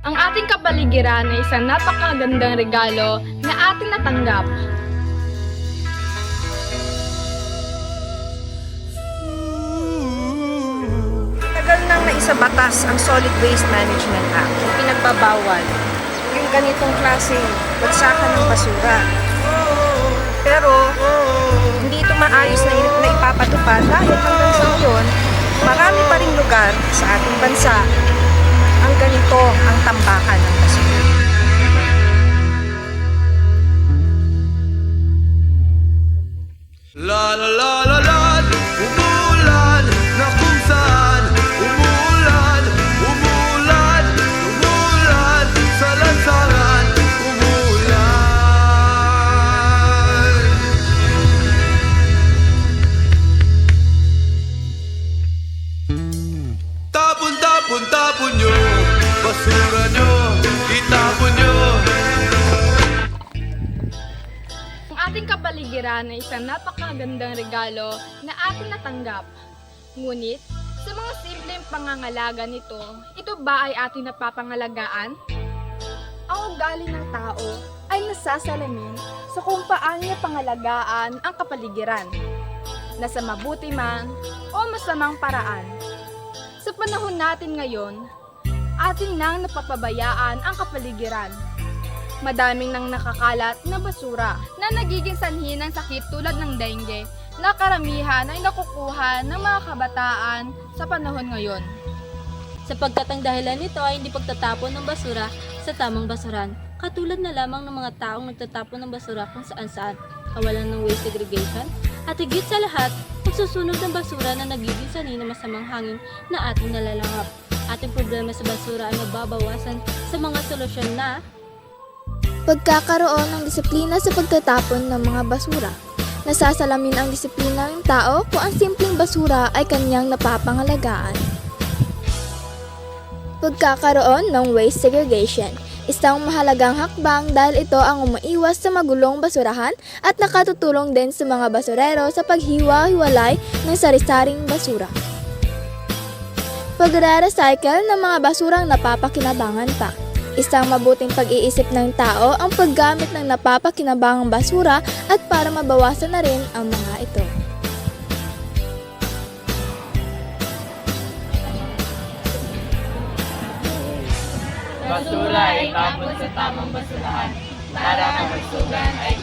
Ang ating kapaligiran ay isang napakagandang regalo na ating natanggap. Tagal nang naisabatas ang Solid Waste Management Act, yung pinagbabawal yung ganitong klaseng bagsakan ng basura. Pero hindi ito maayos na ipapatupad dahil hanggang sa ngayon, marami pa ring lugar sa ating bansa ang ganito ang tambakan ng basura. La la la la la, umuulan na kung saan. Umuulan, umuulan, umuulan sa lansangan. Umuulan. Tapon, tapon, tapon nyo, basura nyo, itapon nyo. Ang ating kapaligiran ay isang napakagandang regalo na ating natanggap. Ngunit, sa mga simpleng pangangalaga nito, ito ba ay ating napapangalagaan? Ang ugali ng tao ay nasasalamin sa kung paano niya pangalagaan ang kapaligiran, na sa mabuti man o masamang paraan. Sa panahon natin ngayon, atin nang napapabayaan ang kapaligiran. Madaming nang nakakalat na basura na nagiging sanhi ng sakit tulad ng dengue na karamihan ay nakukuha ng mga kabataan sa panahon ngayon. Sapagkat ang dahilan nito ay hindi pagtatapon ng basura sa tamang basuran, katulad na lamang ng mga taong nagtatapon ng basura kung saan-saan, kawalan ng waste segregation, at higit sa lahat, pagsusunog ng basura na nagiging sanhi ng masamang hangin na ating nalalangap. Ating problema sa basura ay mababawasan sa mga solusyon na pagkakaroon ng disiplina sa pagtatapon ng mga basura. Nasasalamin ang disiplina ng tao kung ang simpleng basura ay kanyang napapangalagaan. Pagkakaroon ng waste segregation. Isang mahalagang hakbang dahil ito ang umaiwas sa magulong basurahan at nakatutulong din sa mga basurero sa paghiwa-hiwalay ng sari-saring basura. Pagre-recycle ng mga basurang napapakinabangan pa. Isang mabuting pag-iisip ng tao ang paggamit ng napapakinabangang basura at para mabawasan na rin ang mga ito. Basura ay tapon sa tamang basurahan para kapagsugan ay